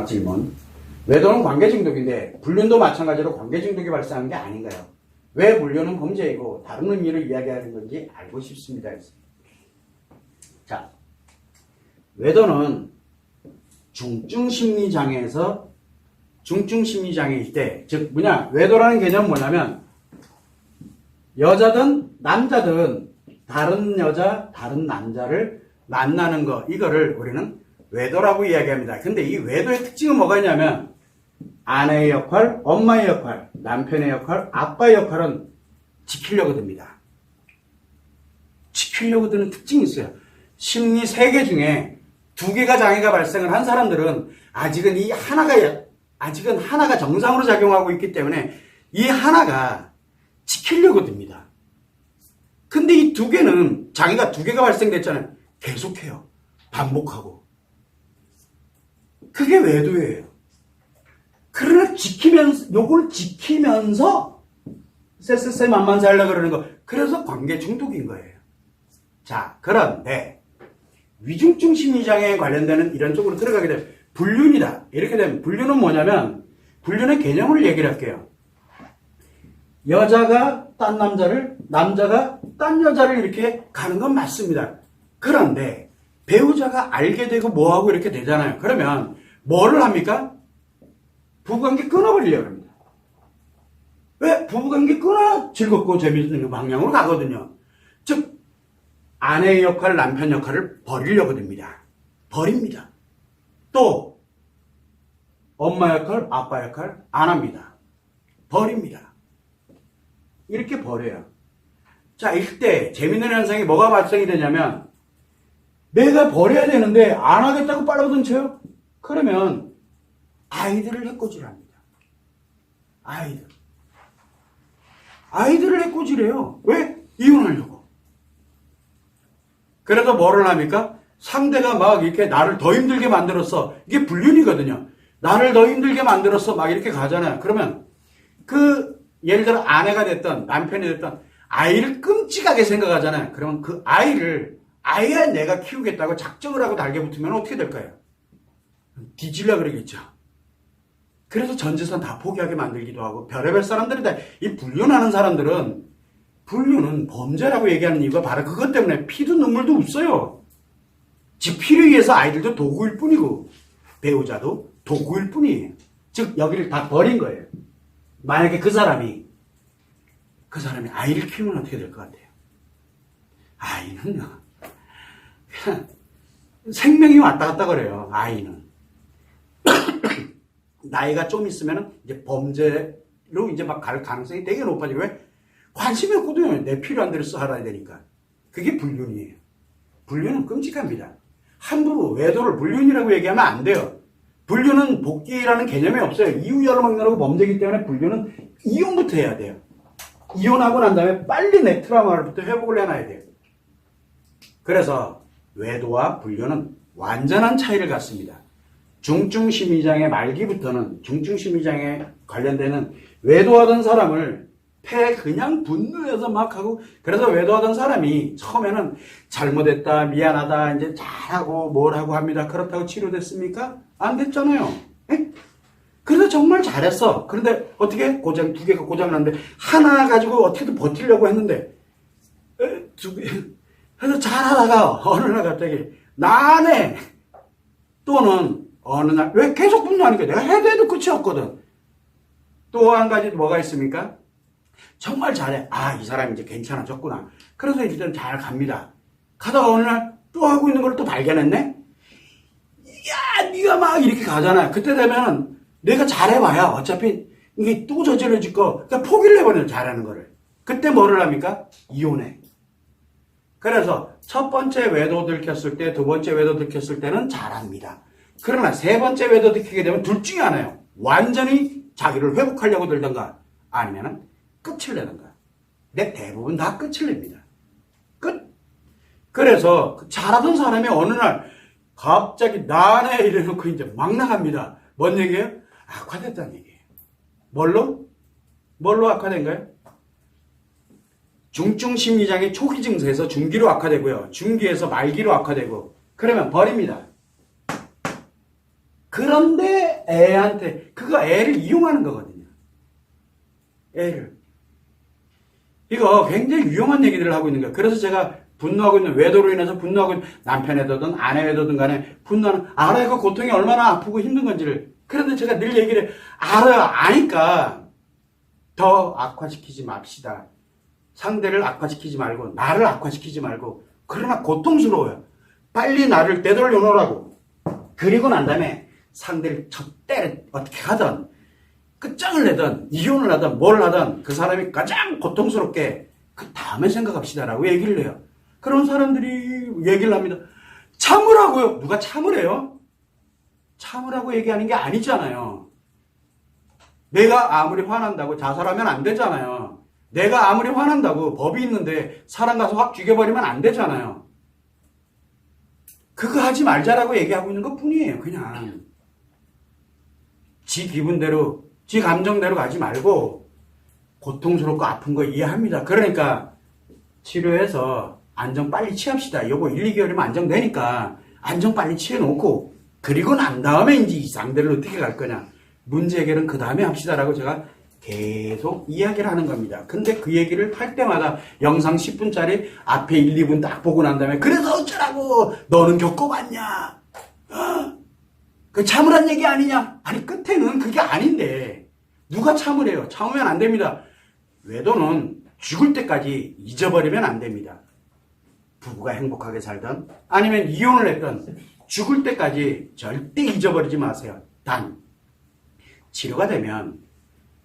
질문. 외도는 관계 중독인데 불륜도 마찬가지로 관계 중독이 발생하는 게 아닌가요? 왜 불륜은 범죄이고 다른 의미를 이야기하는 건지 알고 싶습니다. 자, 외도는 중증심리장애에서 중증심리장애일 때, 즉 외도라는 개념은 뭐냐면 여자든 남자든 다른 여자, 다른 남자를 만나는 거, 이거를 우리는 외도라고 이야기합니다. 근데 이 외도의 특징은 뭐가 있냐면 아내의 역할, 엄마의 역할, 남편의 역할, 아빠의 역할은 지키려고 듭니다. 지키려고 드는 특징이 있어요. 심리 3개 중에 2개가 장애가 발생을 한 사람들은 아직은 하나가 정상으로 작용하고 있기 때문에 이 하나가 지키려고 듭니다. 근데 이 2개는 장애가 2개가 발생됐잖아요. 계속해요. 반복하고. 그게 외도예요. 그러나 요걸 지키면서 쎄쎄쎄 만만 살려고 그러는 거. 그래서 관계 중독인 거예요. 자, 그런데 위중증 심리장애에 관련되는 이런 쪽으로 들어가게 되면 불륜이다. 이렇게 되면 불륜은 뭐냐면 불륜의 개념을 얘기를 할게요. 여자가 딴 남자를, 남자가 딴 여자를 이렇게 가는 건 맞습니다. 그런데 배우자가 알게 되고 뭐하고 이렇게 되잖아요. 그러면 뭐를 합니까? 부부관계 끊어버리려고 합니다. 왜? 부부관계 끊어 즐겁고 재밌는 방향으로 가거든요. 즉 아내의 역할, 남편 역할을 버리려고 됩니다. 버립니다. 또 엄마 역할, 아빠 역할 안 합니다. 버립니다. 이렇게 버려요. 자, 이때 재밌는 현상이 뭐가 발생이 되냐면 내가 버려야 되는데 안 하겠다고 빨라붙은 쳐요? 그러면 아이들을 해코지합니다. 아이들을 해코지래요. 왜? 이혼하려고. 그래서 뭐를 합니까? 상대가 막 이렇게 나를 더 힘들게 만들었어. 이게 불륜이거든요. 나를 더 힘들게 만들었어. 막 이렇게 가잖아요. 그러면 예를 들어 아내가 됐던 남편이 됐던 아이를 끔찍하게 생각하잖아요. 그러면 그 아이야 내가 키우겠다고 작정을 하고 달게 붙으면 어떻게 될까요? 뒤질라 그러겠죠. 그래서 전 재산 다 포기하게 만들기도 하고 별의별 사람들이다. 이 불륜하는 사람들은 불륜은 범죄라고 얘기하는 이유가 바로 그것 때문에 피도 눈물도 없어요. 즉 피를 위해서 아이들도 도구일 뿐이고 배우자도 도구일 뿐이에요. 즉 여기를 다 버린 거예요. 만약에 그 사람이 아이를 키우면 어떻게 될 것 같아요? 아이는요 그냥 생명이 왔다 갔다 그래요. 아이는 나이가 좀 있으면 이제 범죄로 이제 막 갈 가능성이 되게 높아지고. 왜? 관심이 없거든요. 내 필요한 대로 써야 되니까. 그게 불륜이에요. 불륜은 끔찍합니다. 함부로 외도를 불륜이라고 얘기하면 안 돼요. 불륜은 복귀라는 개념이 없어요. 이유 여러막론하고 범죄이기 때문에 불륜은 이혼부터 해야 돼요. 이혼하고 난 다음에 빨리 내 트라우마로부터 회복을 해놔야 돼요. 그래서 외도와 불륜은 완전한 차이를 갖습니다. 중증심리장애 말기부터는 중증심리장애 관련되는 외도하던 사람을 그냥 분노해서 막 하고, 그래서 외도하던 사람이 처음에는 잘못했다, 미안하다, 이제 잘하고 뭘 하고 합니다. 그렇다고 치료됐습니까? 안 됐잖아요. 에? 그래서 정말 잘했어. 그런데 어떻게 2개가 고장났는데 하나 가지고 어떻게든 버티려고 했는데 2개 그래서 잘하다가 어느 날 갑자기 나네 또는 어느 날 왜 계속 분노하니까 내가 해도 끝이 없거든. 또 한 가지 뭐가 있습니까? 정말 잘해. 이 사람이 이제 괜찮아졌구나. 그래서 일단 잘 갑니다. 가다가 어느 날 또 하고 있는 걸 또 발견했네? 야, 네가 막 이렇게 가잖아. 그때 되면은 내가 잘해봐야 어차피 이게 또 저질러질 거. 그러니까 포기를 해버려요. 잘하는 거를. 그때 뭐를 합니까? 이혼해. 그래서 첫 번째 외도 들켰을 때, 2번째 외도 들켰을 때는 잘합니다. 그러나 3번째 외도 들키게 되면 둘 중에 하나예요. 완전히 자기를 회복하려고 들던가 아니면은 끝을 내던가. 근데 대부분 다 끝을 냅니다. 끝. 그래서 잘하던 사람이 어느 날 갑자기 나네 이래놓고 이제 막 나갑니다. 뭔 얘기예요? 악화됐다는 얘기예요. 뭘로 악화된 거예요? 중증심리장애 초기 증세에서 중기로 악화되고요. 중기에서 말기로 악화되고. 그러면 버립니다. 그런데 애한테, 그거 애를 이용하는 거거든요. 애를. 이거 굉장히 위험한 얘기들을 하고 있는 거예요. 그래서 제가 분노하고 있는, 외도로 인해서 분노하고 있는 남편에 둬든 아내에 둬든 간에 분노하는, 알아요. 그 고통이 얼마나 아프고 힘든 건지를. 그런데 제가 늘 얘기를 알아요. 아니까 더 악화시키지 맙시다. 상대를 악화시키지 말고, 나를 악화시키지 말고. 그러나 고통스러워요. 빨리 나를 되돌려 놓으라고. 그리고 난 다음에 상대를 때려 어떻게 하든, 끝장을 내든, 이혼을 하든, 뭘 하든, 그 사람이 가장 고통스럽게, 그 다음에 생각합시다라고 얘기를 해요. 그런 사람들이 얘기를 합니다. 참으라고요. 누가 참으래요? 참으라고 얘기하는 게 아니잖아요. 내가 아무리 화난다고 자살하면 안 되잖아요. 내가 아무리 화난다고 법이 있는데 사람 가서 확 죽여버리면 안 되잖아요. 그거 하지 말자라고 얘기하고 있는 것 뿐이에요. 그냥 지 기분대로, 지 감정대로 가지 말고 고통스럽고 아픈 거 이해합니다. 그러니까 치료해서 안정 빨리 취합시다. 요거 1, 2개월이면 안정되니까 안정 빨리 취해놓고, 그리고 난 다음에 이제 이 상대를 어떻게 갈 거냐, 문제 해결은 그 다음에 합시다라고 제가 계속 이야기를 하는 겁니다. 근데 그 얘기를 할 때마다 영상 10분짜리 앞에 1, 2분 딱 보고 난 다음에, 그래서 어쩌라고, 너는 겪어봤냐, 그 참으란 얘기 아니냐. 아니, 끝에는 그게 아닌데 누가 참으래요? 참으면 안 됩니다. 외도는 죽을 때까지 잊어버리면 안 됩니다. 부부가 행복하게 살던 아니면 이혼을 했던, 죽을 때까지 절대 잊어버리지 마세요. 단 치료가 되면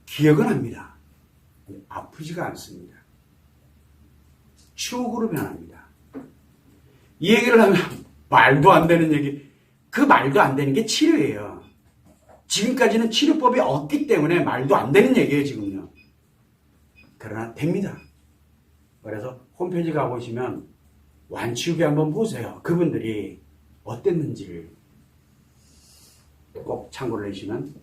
기억은 합니다. 아프지가 않습니다. 추억으로 변합니다. 이 얘기를 하면 말도 안 되는 얘기, 그 말도 안 되는 게 치료예요. 지금까지는 치료법이 없기 때문에 말도 안 되는 얘기예요, 지금요. 그러나 됩니다. 그래서 홈페이지 가보시면 완치후기 한번 보세요. 그분들이 어땠는지를 꼭 참고를 해주시면